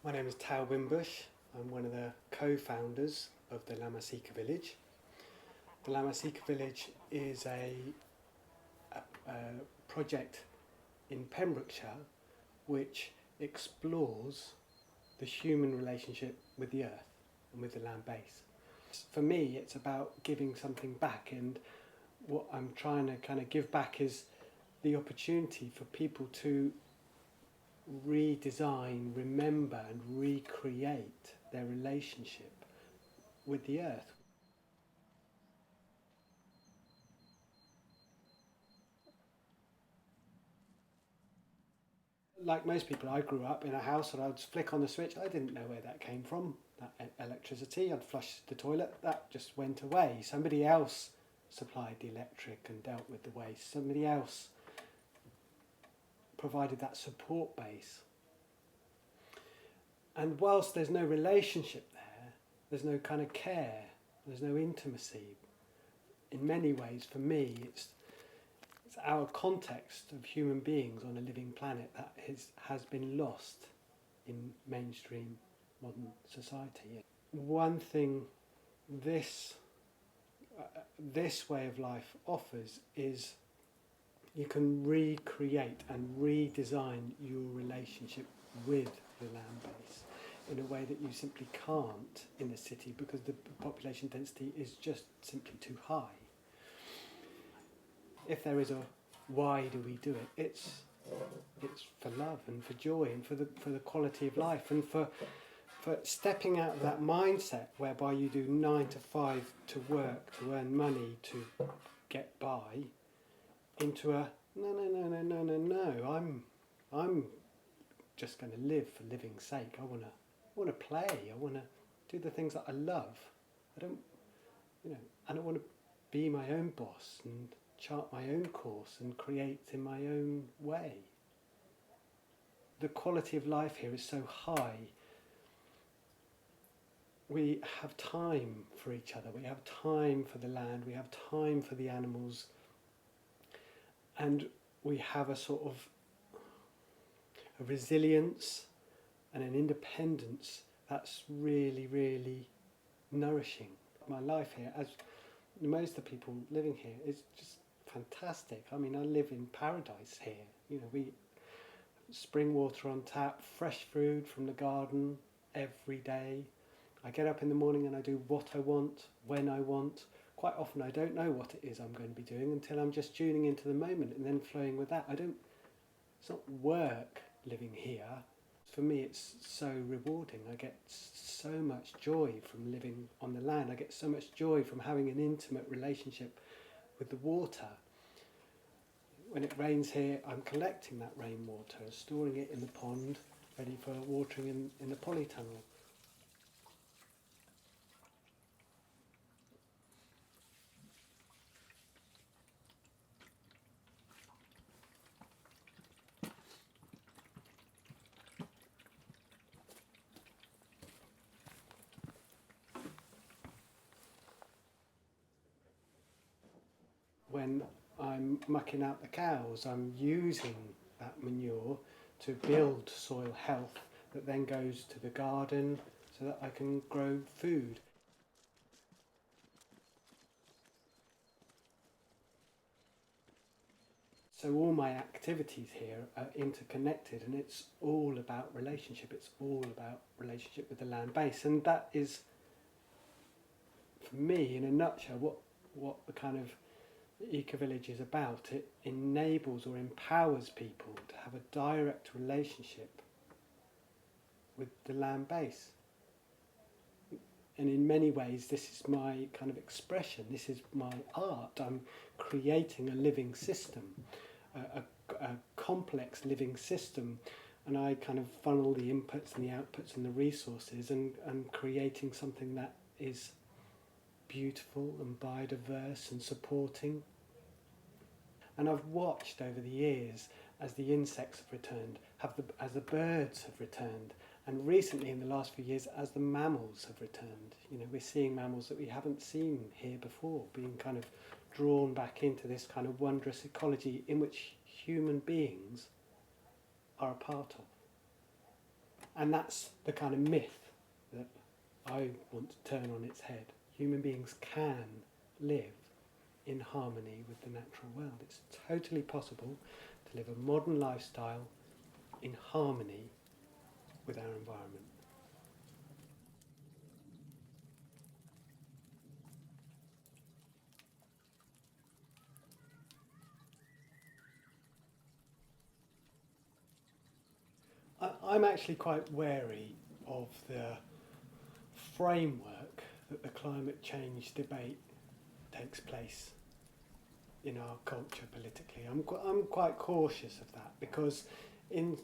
My name is Tao Wimbush. I'm one of the co-founders of the Lammas CIC village. The Lammas CIC village is a project in Pembrokeshire which explores the human relationship with the earth and with the land base. For me, it's about giving something back, and what I'm trying to kind of give back is the opportunity for people to redesign, remember and recreate their relationship with the earth. Like most people, I grew up in a house and I'd flick on the switch. I didn't know where that came from, that electricity. I'd flush the toilet, that just went away. Somebody else supplied the electric and dealt with the waste. Somebody else provided that support base. And whilst there's no relationship there, there's no kind of care, there's no intimacy. In many ways, for me, it's our context of human beings on a living planet that has been lost in mainstream modern society. One thing this way of life offers is you can recreate and redesign your relationship with the land base in a way that you simply can't in the city, because the population density is just simply too high. If there is a why do we do it, it's for love and for joy and for the quality of life, and for stepping out of that mindset whereby you do 9 to 5 to work, to earn money, to get by, into a no, I'm just going to live for living's sake. I want to play. I want to do the things that I love. I don't want to be my own boss and chart my own course and create in my own way. The quality of life here is so high. We have time for each other. We have time for the land. We have time for the animals. And we have a sort of a resilience and an independence that's really, really nourishing. My life here, as most of the people living here, is just fantastic. I mean, I live in paradise here. You know, we spring water on tap, fresh food from the garden every day. I get up in the morning and I do what I want, when I want. Quite often I don't know what it is I'm going to be doing until I'm just tuning into the moment and then flowing with that. It's not work living here. For me, it's so rewarding. I get so much joy from living on the land. I get so much joy from having an intimate relationship with the water. When it rains here, I'm collecting that rainwater, storing it in the pond, ready for watering in the polytunnel. When I'm mucking out the cows, I'm using that manure to build soil health that then goes to the garden so that I can grow food. So all my activities here are interconnected, and it's all about relationship. It's all about relationship with the land base, and that is, for me, in a nutshell, what the kind of eco-village is about. It enables or empowers people to have a direct relationship with the land base. And in many ways, this is my kind of expression. This is my art. I'm creating a living system, a complex living system, and I kind of funnel the inputs and the outputs and the resources, and creating something that is beautiful and biodiverse and supporting. And I've watched over the years as the insects have returned, as the birds have returned, and recently in the last few years as the mammals have returned. You know, we're seeing mammals that we haven't seen here before, being kind of drawn back into this kind of wondrous ecology in which human beings are a part of. And that's the kind of myth that I want to turn on its head. Human beings can live in harmony with the natural world. It's totally possible to live a modern lifestyle in harmony with our environment. I'm actually quite wary of the framework that the climate change debate takes place in our culture politically. I'm quite cautious of that, because in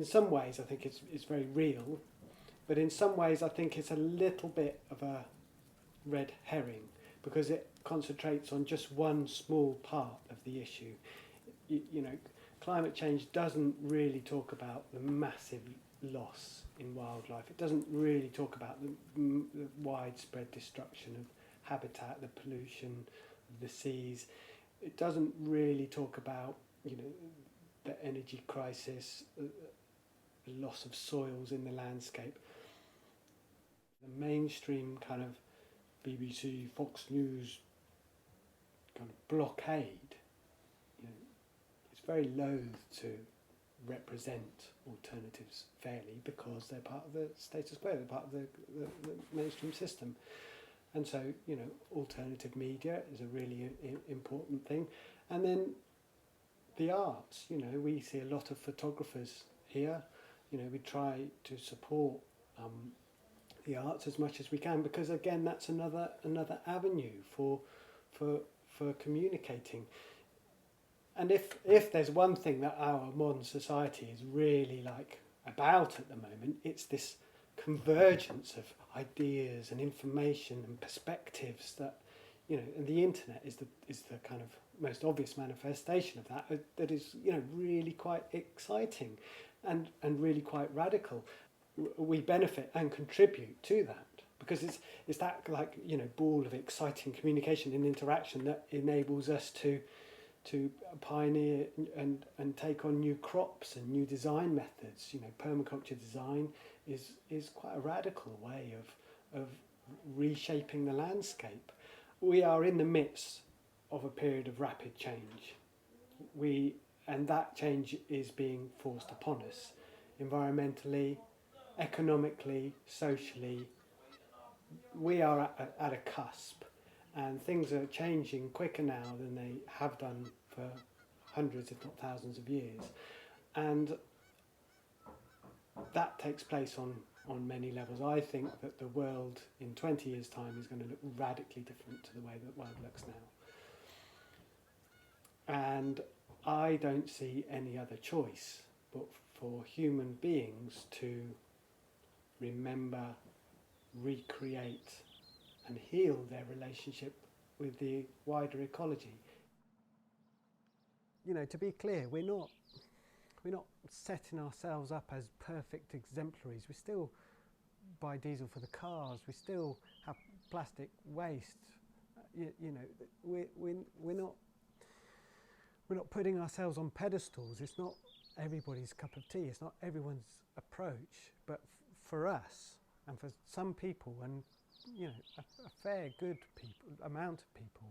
some ways I think it's very real, but in some ways I think it's a little bit of a red herring, because it concentrates on just one small part of the issue. You know, climate change doesn't really talk about the massive loss in wildlife. It doesn't really talk about the widespread destruction of habitat, the pollution of the seas. It doesn't really talk about, you know, the energy crisis, the loss of soils in the landscape. The mainstream kind of BBC, Fox News kind of blockade, you know, it's very loath to represent alternatives fairly, because they're part of the status quo, they're part of the mainstream system. And so, you know, alternative media is a really important thing. And then the arts, you know, we see a lot of photographers here. You know, we try to support the arts as much as we can, because again, that's another avenue for communicating. And if there's one thing that our modern society is really like about at the moment, it's this convergence of ideas and information and perspectives that, you know, and the internet is the kind of most obvious manifestation of that. That is, you know, really quite exciting and really quite radical. We benefit and contribute to that, because it's that, like, you know, ball of exciting communication and interaction that enables us to pioneer and take on new crops and new design methods. You know, permaculture design is quite a radical way of reshaping the landscape. We are in the midst of a period of rapid change. And that change is being forced upon us, environmentally, economically, socially. We are at a cusp, and things are changing quicker now than they have done for hundreds, if not thousands of years. And that takes place on many levels. I think that the world in 20 years' time is going to look radically different to the way that the world looks now. And I don't see any other choice but for human beings to remember, recreate and heal their relationship with the wider ecology. You know, to be clear, we're not setting ourselves up as perfect exemplaries. We still buy diesel for the cars. We still have plastic waste. You know, we're not putting ourselves on pedestals. It's not everybody's cup of tea. It's not everyone's approach. But for us, and for some people, and you know, a fair good amount of people,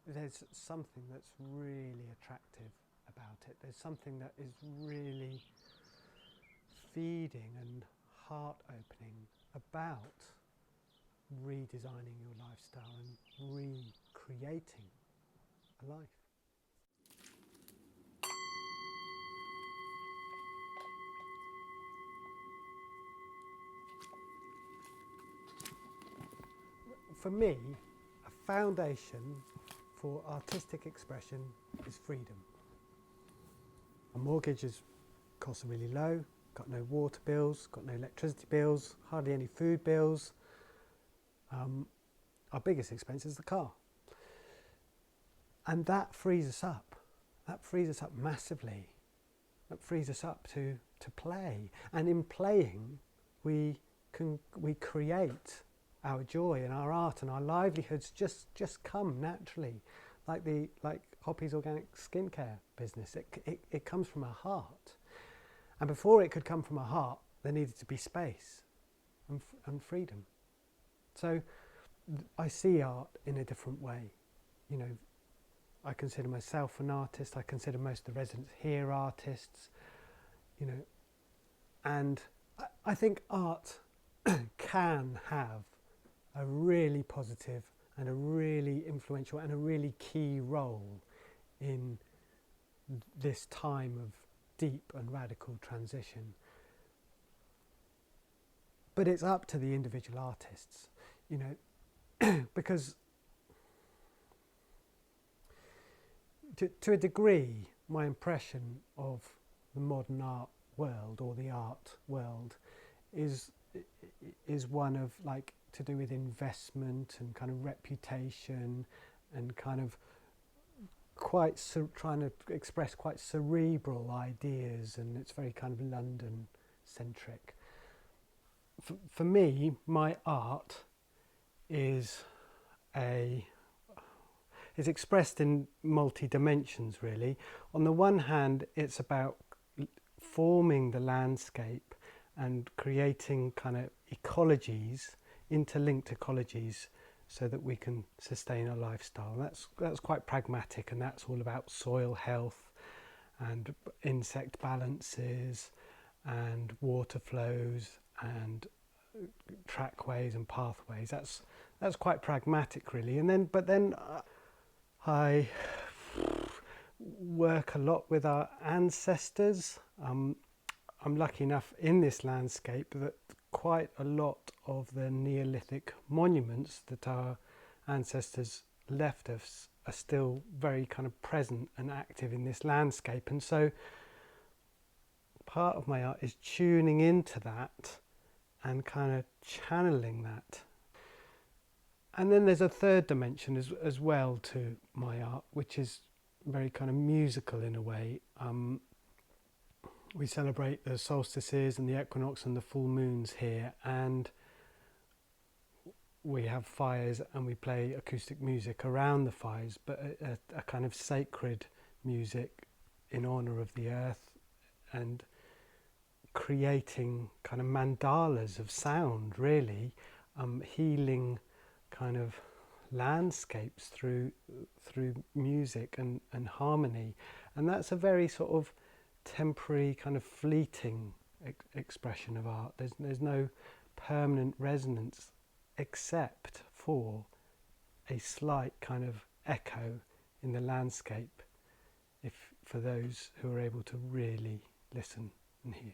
there's something that's really attractive about it. There's something that is really feeding and heart-opening about redesigning your lifestyle and recreating a life. For me, a foundation for artistic expression is freedom. A mortgage costs are really low, got no water bills, got no electricity bills, hardly any food bills. Our biggest expense is the car. And that frees us up. That frees us up massively. That frees us up to play. And in playing, we create our joy and our art and our livelihoods just come naturally, like Hoppy's organic skincare business. It comes from our heart, And before it could come from a heart, there needed to be space and freedom. So I see art in a different way. You know, I consider myself an artist. I consider most of the residents here artists. You know, and I think art can have a really positive and a really influential and a really key role in this time of deep and radical transition. But it's up to the individual artists, you know, because to a degree, my impression of the modern art world or the art world is one of like to do with investment and kind of reputation and kind of quite trying to express quite cerebral ideas, and it's very kind of London centric. For me, my art is expressed in multi dimensions really. On the one hand, it's about forming the landscape and creating kind of ecologies, interlinked ecologies, so that we can sustain a lifestyle. That's quite pragmatic, and that's all about soil health and insect balances and water flows and trackways and pathways. That's quite pragmatic really. But then I work a lot with our ancestors. I'm lucky enough in this landscape that quite a lot of the Neolithic monuments that our ancestors left us are still very kind of present and active in this landscape. And so part of my art is tuning into that and kind of channeling that. And then there's a third dimension as well to my art, which is very kind of musical in a way. We celebrate the solstices and the equinox and the full moons here, and we have fires and we play acoustic music around the fires, but a kind of sacred music in honour of the earth, and creating kind of mandalas of sound really, healing kind of landscapes through music and harmony. And that's a very sort of temporary kind of fleeting expression of art. There's no permanent resonance except for a slight kind of echo in the landscape, if for those who are able to really listen and hear.